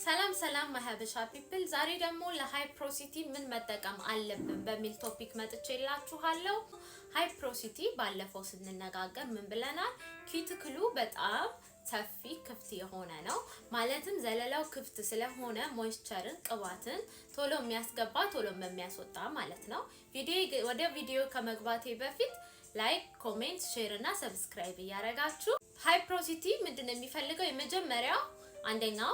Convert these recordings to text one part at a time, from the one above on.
ሰላም ማህበሻ ፒፕል ዛሬ ደግሞ ለሃይ ፕሮሲቲ ምን መጠቀም አለብን በሚል ቶፒክ መጥቼላችኋለሁ። ሃይ ፕሮሲቲ ባለፈው ስንነጋገር ምን ብለናል? ኪዩቲክሉ በጣም ሰፊ ክፍት የሆነ ነው ማለትም ዘለላው ክፍት ስለሆነ ሞይስቸርን ቅባትን ቶሎ የሚያስገባ ቶሎ የሚያስወጣ ማለት ነው። ወደ ቪዲዮ ከመግባቴ በፊት ላይክ፣ ኮሜንት፣ ሼር እና ሰብስክራይብ ያረጋችሁ። ሃይ ፕሮሲቲ ምንድነው የሚፈልገው? የመጀመሪያው አንደኛው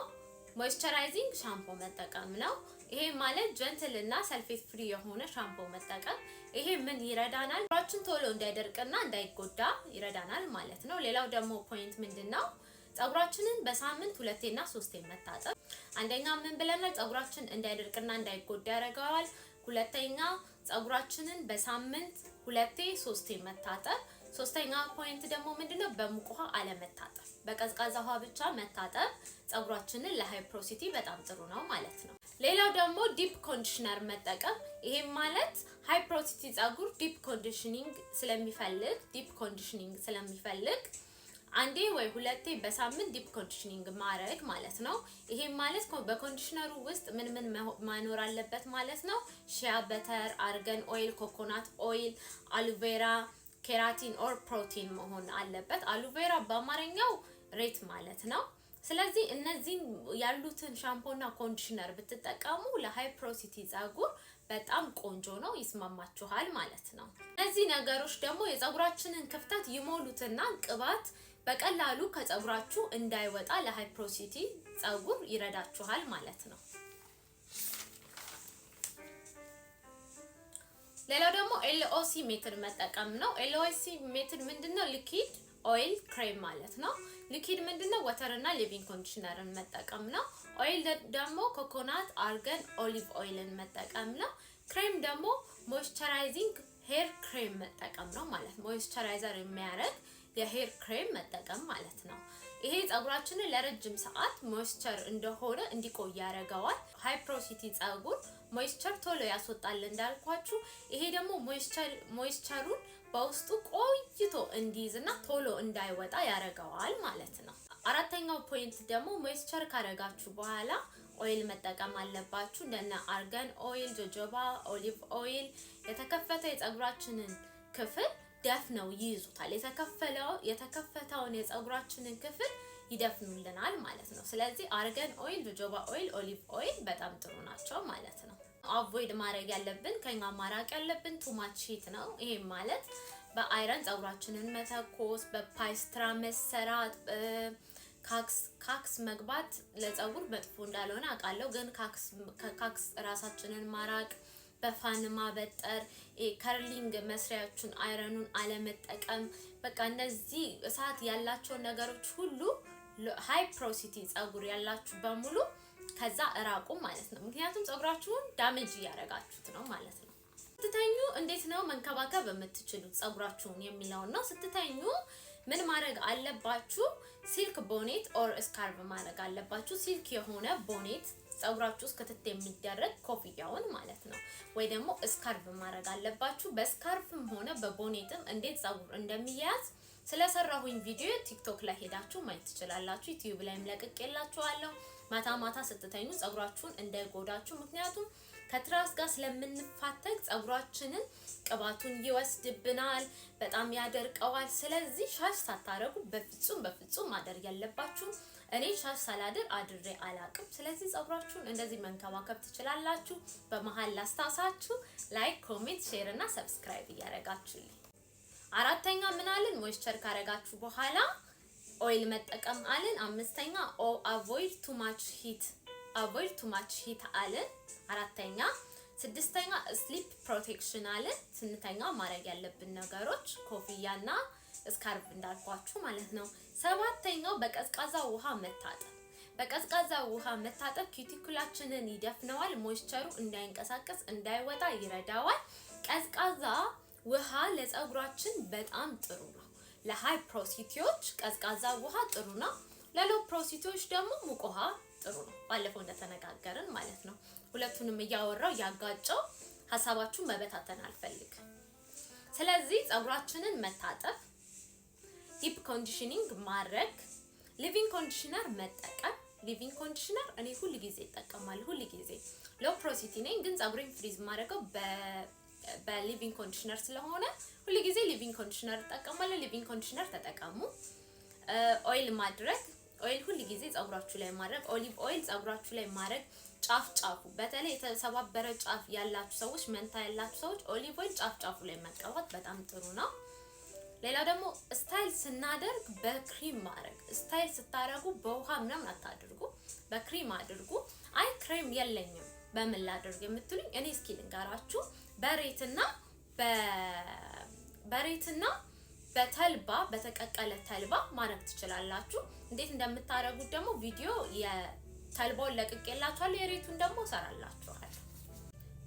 ሞይስቸራይዚንግ ሻምፖ መጠቀም ነው። ይሄ ማለት ጀንትል እና ሰልፌት ፍሪ የሆነ ሻምፖ መጠቀም። ይሄ ምን ይረዳናል? ፀጉራችን ቶሎ እንዳይደርቅና እንዳይጎዳ ይረዳናል ማለት ነው። ሌላው ደግሞ ፖይንት ምንድነው? ፀጉራችንን በሳምንት 2 እና 3 መታጠብ። አንደኛ ምን ብለናል? ፀጉራችን እንዳይደርቅና እንዳይጎዳ ያደርገዋል። ሁለተኛ ፀጉራችንን በሳምንት 2 3 መታጠብ። ሶስተኛ ፖይንት ደግሞ ምንድነው? በሙቅ ውሃ አለመታጠብ፣ በቀዝቃዛ ውሃ ብቻ መታጠብ ፀጉራችንን ለሃይ ፕሮሲቲ በጣም ጥሩ ነው ማለት ነው። ሌላው ደግሞ ዲፕ ኮንዲሽነር መጠቀም። ይሄ ማለት ሃይ ፕሮሲቲ ፀጉር ዲፕ ኮንዲሽኒንግ ስለሚፈልግ አንዴ ወይ 2 በሳምንት ዲፕ ኮንዲሽኒንግ ማድረግ ማለት ነው። ይሄ ማለት በኮንዲሽነሩ ውስጥ ምን ማኖር አለበት ማለት ነው? ሺያ በተር፣ አርገን ኦይል፣ ኮኮናት ኦይል፣ አሎቬራ፣ ኬራቲን ኦር ፕሮቲን መሆን አለበት። አሎቬራ በአማርኛው ሬት ማለት ነው። ስለዚህ እነዚህ ያሉትን ሻምፖና ኮንዲሽነር ብትጠቀሙ ለሃይ ፕሮሲቲ ፀጉር በጣም ቆንጆ ነው፣ ይስማማችኋል ማለት ነው። እነዚህ ነገሮች ደግሞ የፀጉራችንን ክፍተት ይሞሉትና ቅባት በቀላሉ ከፀጉራችሁ እንዳይወጣ ለሃይ ፕሮሲቲ ፀጉር ይረዳችኋል ማለት ነው። ሌላው ደግሞ ኤልኦሲ ሜትድ መጠቀም ነው። ኤልኦሲ ሜትድ ምንድነው? ሊኪድ ኦይል ክሬም ማለት ነው። ሊኪድ ምንድነው? ወተር እና ሊቪንግ ኮንዲሽነርን መጠቀም ነው። ኦይል ደግሞ ኮኮናት፣ አርገን፣ ኦሊቭ ኦይልን መጠቀም ነው። ክሬም ደግሞ ሞይስቸራይዚንግ ሄር ክሬም መጠቀም ነው ማለት ነው። ሞይስቸራይዘር የሚያደርግ የሄር ክሬም መጠቀም ማለት ነው። ይሄ ፀጉራችንን ለረጅም ሰዓት ሞይስቸር እንደሆነ እንዲቆይ ያደርገዋል። ሃይ ፕሮሲቲ ፀጉር ሞይስቸር ቶሎ ያስወጣል እንዳልኳችሁ። ይሄ ደግሞ ሞይስቸሩን በውስጡ ቆይቶ እንዲይዝና ቶሎ እንዳይወጣ ያደርገዋል ማለት ነው። አራተኛው ፖይንት ደግሞ ሞይስቸር ካረጋችሁ በኋላ ኦይል መጠቀም አለባችሁ። እንደነ አርገን ኦይል፣ ጆጆባ፣ ኦሊቭ ኦይል የተከፈተ የፀጉራችንን ክፍል ደፍነው ይይዙታል። የተከፈተውን የፀጉራችንን ክፍል ይደፍኑልናል ማለት ነው። ስለዚህ አርገን ኦይል፣ ጆጆባ ኦይል፣ ኦሊቭ ኦይል በጣም ጥሩ ናቸው ማለት ነው። አቮይድ ማድረግ ያለብን ከኛ ማራቅ ያለብን ቱማች ሂት ነው። ይሄ ማለት በአይረን ፀጉራችንን መተኮስ፣ በፓይስትራ መሰራት፣ ካክስ መግባት ለፀጉር መጥፎ እንዳልሆነ አውቃለሁ። ግን ካክስ ራሳችንን ማራቅ፣ በፋን ማበጠር፣ ከርሊንግ መስሪያችሁን አይረኑን አለመጠቀም፣ በቃ እነዚህ እሳት ያላቸው ነገሮች ሁሉ ሃይ ፕሮሲቲ ፀጉር ያላችሁ በሙሉ ከዛ እራቁ ማለት ነው። ምክንያቱም ፀጉራችሁን ዳሜጅ ያደርጋችሁት ነው ማለት ነው። ስትተኙ እንዴት ነው መንከባከብ የምትችሉት ፀጉራችሁን የሚለውን ነው። ስትተኙ ምን ማድረግ አለባችሁ? ሲልክ ቦኔት ኦር ስካርፍ ማድረግ አለባችሁ። ሲልክ የሆነ ቦኔት ፀጉራችሁ ውስጥ ክትት የሚደረግ ኮፍያውን ማለት ነው። ወይ ደግሞ ስካርፍ ማድረግ አለባችሁ። በስካርፍም ሆነ በቦኔትም እንዴት ፀጉር እንደሚያዝ ስለሰራሁኝ ቪዲዮ ቲክቶክ ላይ ሄዳችሁ ማየት ትችላላችሁ። ዩቲዩብ ላይም ለቅቄላችኋለሁ። ማታ ስትተኙ ፀጉራችሁን እንዳይጎዳችሁ። ምክንያቱም ከትራስ ጋር ስለምንፋተግ ፀጉራችንን ቅባቱን ይወስድብናል፣ በጣም ያደርቀዋል። ስለዚህ ሻሽ ሳታረጉ በፍጹም ማድረግ ያለባችሁ። እኔ ሻሽ ሳላድር አድሬ አላቅም። ስለዚህ ፀጉራችሁን እንደዚህ መንከባከብ ትችላላችሁ። በመሃል ላስታውሳችሁ ላይክ፣ ኮሜንት፣ ሼር እና ሰብስክራይብ እያደረጋችሁልኝ። አራተኛ ምን አለን? ሞይስቸር ካረጋችሁ በኋላ ኦይል መጠቀም አለን። አምስተኛ አቮይድ ቱ ማች ሂት አለን። አራተኛ። ስድስተኛ ስሊፕ ፕሮቴክሽን አለን። ስምንተኛ ማድረግ ያለብን ነገሮች ኮፍያና ስካርፍ እንዳልኳችሁ ማለት ነው። ሰባተኛው በቀዝቃዛ ውሃ መታጠብ። በቀዝቃዛ ውሃ መታጠብ ኪዩቲክላችንን ይደፍነዋል። ሞይስቸሩ እንዳይንቀሳቀስ እንዳይወጣ ይረዳዋል። ቀዝቃዛ ውሃ ለፀጉራችን በጣም ጥሩ ነው። ለሃይ ፕሮሲቲዎች ቀዝቃዛ ውሃ ጥሩ ነው። ለሎ ፕሮሲቲዎች ደግሞ ሙቅ ውሃ ጥሩ ነው። ባለፈው እንደተነጋገርን ማለት ነው። ሁለቱንም እያወራው ያጋጨው ሐሳባችሁን መበታተን አልፈልግም። ስለዚህ ፀጉራችንን መታጠብ፣ ዲፕ ኮንዲሽኒንግ ማድረግ፣ ሊቪንግ ኮንዲሽነር መጠቀም፣ ሊቪንግ ኮንዲሽነር እኔ ሁሉ ጊዜ እጠቀማለሁ። ሁሉ ጊዜ ሎ ፕሮሲቲ ነኝ ግን ፀጉሬን ፍሪዝ ማድረገው በሊቪንግ ኮንዲሽነር ስለሆነ ሁሉ ጊዜ ሊቪንግ ኮንዲሽነር እጠቀማለሁ። ሊቪንግ ኮንዲሽነር ተጠቀሙ። ኦይል ማድረግ ኦይል ሁሉ ጊዜ ፀጉራችሁ ላይ ማድረግ ኦሊቭ ኦይል ፀጉራችሁ ላይ ማድረግ ጫፉ በተለይ የተሰባበረ ጫፍ ያላችሁ ሰዎች መንታ ያላችሁ ሰዎች ኦሊቭ ኦይል ጫፉ ላይ መቀባት በጣም ጥሩ ነው። ሌላው ደግሞ ስታይል ስናደርግ በክሪም ማድረግ ስታይል ስታረጉ በውሃ ምናምን አታድርጉ፣ በክሪም አድርጉ። አይ ክሬም የለኝም በምን ላድርግ የምትሉኝ እኔ እስኪ ልንገራችሁ። በሬትና በተልባ በተቀቀለ ተልባ ማድረግ ትችላላችሁ። እንዴት እንደምታረጉት ደግሞ ቪዲዮ የተልባውን ለቅቄላችኋለሁ፣ የሬቱን ደግሞ እሰራላችኋለሁ።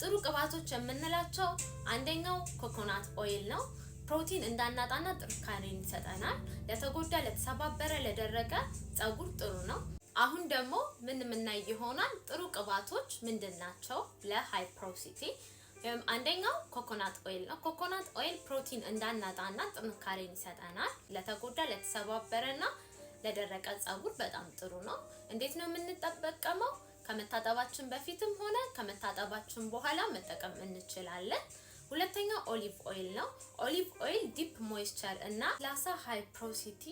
ጥሩ ቅባቶች የምንላቸው አንደኛው ኮኮናት ኦይል ነው። ፕሮቲን እንዳናጣና ጥንካሬን ይሰጠናል። ለተጎዳ ለተሰባበረ ለደረቀ ፀጉር ጥሩ ነው። አሁን ደግሞ ምን ይሆናል ጥሩ ቅባቶች ምንድናቸው? ለሃይ ፕሮሲቲ አንደኛው ኮኮናት ኦይል ነው። ኮኮናት ኦይል ፕሮቲን እንዳናጣና ጥንካሬን ይሰጠናል። ለተጎዳ ለተሰባበረና ለደረቀ ፀጉር በጣም ጥሩ ነው። እንዴት ነው የምንጠቀመው? ከመታጠባችን በፊትም ሆነ ከመታጠባችን በኋላ መጠቀም እንችላለን። ሁለተኛው ኦሊቭ ኦይል ነው። ኦሊቭ ኦይል ዲፕ ሞይስቸር እና ላሳ ሃይ ፕሮሲቲ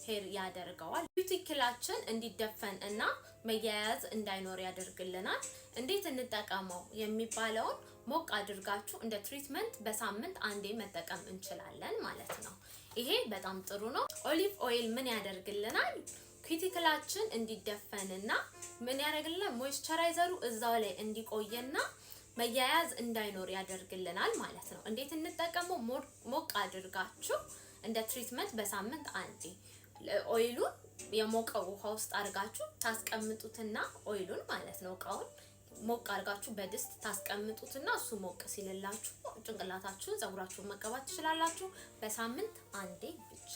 ሄር ያደርገዋል። ኪውቲክላችን እንዲደፈን እና መያያዝ እንዳይኖር ያደርግልናል። እንዴት እንጠቀመው የሚባለውን ሞቅ አድርጋችሁ እንደ ትሪትመንት በሳምንት አንዴ መጠቀም እንችላለን ማለት ነው። ይሄ በጣም ጥሩ ነው። ኦሊቭ ኦይል ምን ያደርግልናል? ኪውቲክላችን እንዲደፈንና ምን ያደርግልናል? ሞይስቸራይዘሩ እዛው ላይ እንዲቆየና መያያዝ እንዳይኖር ያደርግልናል ማለት ነው። እንዴት እንጠቀመው? ሞቅ አድርጋችሁ እንደ ትሪትመንት በሳምንት አንዴ ኦይሉን የሞቀ ውሃ ውስጥ አድርጋችሁ ታስቀምጡትና ኦይሉን ማለት ነው እቃውን ሞቅ አድርጋችሁ በድስት ታስቀምጡትና እሱ ሞቅ ሲልላችሁ ጭንቅላታችሁን ፀጉራችሁን መቀባት ትችላላችሁ በሳምንት አንዴ ብቻ።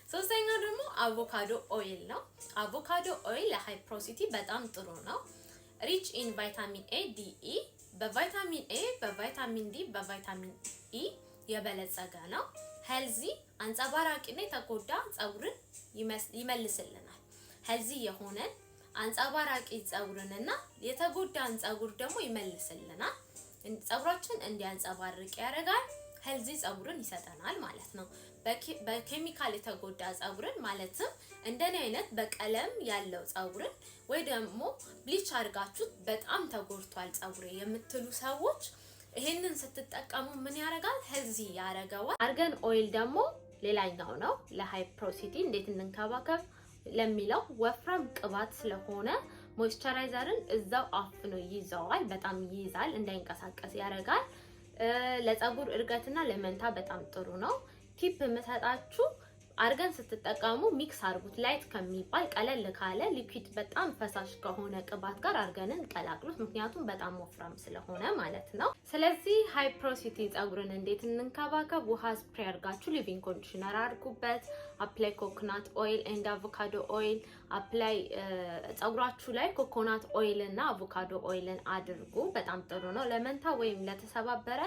ሶስተኛው ደግሞ አቮካዶ ኦይል ነው። አቮካዶ ኦይል ለሃይ ፕሮሲቲ በጣም ጥሩ ነው። ሪች ኢን ቫይታሚን ኤ ዲ ኢ በቫይታሚን ኤ በቫይታሚን ዲ በቫይታሚን ኢ የበለጸገ ነው። ሄልዚ አንጸባራቂና የተጎዳ ፀጉርን ይመልስልናል። ሄልዚ የሆነን አንጸባራቂ ፀጉርንና የተጎዳን ፀጉር ደግሞ ይመልስልናል። ፀጉራችን እንዲያንጸባርቅ ያደርጋል። ሄልዚ ፀጉርን ይሰጠናል ማለት ነው። በኬሚካል የተጎዳ ፀጉርን ማለትም እንደኔ አይነት በቀለም ያለው ፀጉርን ወይ ደግሞ ብሊች አድርጋችሁ በጣም ተጎድቷል ፀጉሬ የምትሉ ሰዎች ይሄንን ስትጠቀሙ ምን ያደርጋል? ሄልዚ ያደርገዋል። አርገን ኦይል ደግሞ ሌላኛው ነው። ለሃይ ፕሮሲቲ እንዴት እንንከባከብ ለሚለው ወፍራም ቅባት ስለሆነ ሞይስቸራይዘርን እዛው አፍኖ ይይዘዋል። በጣም ይይዛል፣ እንዳይንቀሳቀስ ያደርጋል። ለፀጉር እድገትና ለመንታ በጣም ጥሩ ነው። ቲፕ የምሰጣችሁ አርገን ስትጠቀሙ ሚክስ አርጉት። ላይት ከሚባል ቀለል ካለ ሊኩዊድ በጣም ፈሳሽ ከሆነ ቅባት ጋር አርገንን ቀላቅሉት፣ ምክንያቱም በጣም ወፍራም ስለሆነ ማለት ነው። ስለዚህ ሃይ ፕሮሲቲ ፀጉርን እንዴት እንንከባከብ? ውሃ ስፕሬ አርጋችሁ ሊቪንግ ኮንዲሽነር አርጉበት። አፕላይ ኮኮናት ኦይል ኤንድ አቮካዶ ኦይል አፕላይ ፀጉራችሁ ላይ ኮኮናት ኦይል እና አቮካዶ ኦይልን አድርጉ። በጣም ጥሩ ነው። ለመንታ ወይም ለተሰባበረ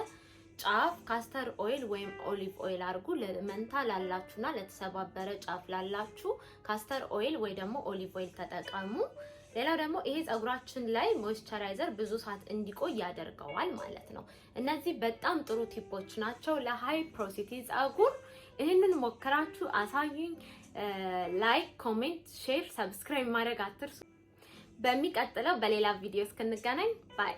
ጫፍ ካስተር ኦይል ወይም ኦሊቭ ኦይል አርጉ። ለመንታ ላላችሁና ለተሰባበረ ጫፍ ላላችሁ ካስተር ኦይል ወይ ደግሞ ኦሊቭ ኦይል ተጠቀሙ። ሌላው ደግሞ ይሄ ፀጉራችን ላይ ሞይስቸራይዘር ብዙ ሰዓት እንዲቆይ ያደርገዋል ማለት ነው። እነዚህ በጣም ጥሩ ቲፖች ናቸው ለሃይ ፕሮሲቲ ፀጉር። ይሄንን ሞክራችሁ አሳዩኝ። ላይክ፣ ኮሜንት፣ ሼር፣ ሰብስክራይብ ማድረግ አትርሱ። በሚቀጥለው በሌላ ቪዲዮ እስክንገናኝ ባይ።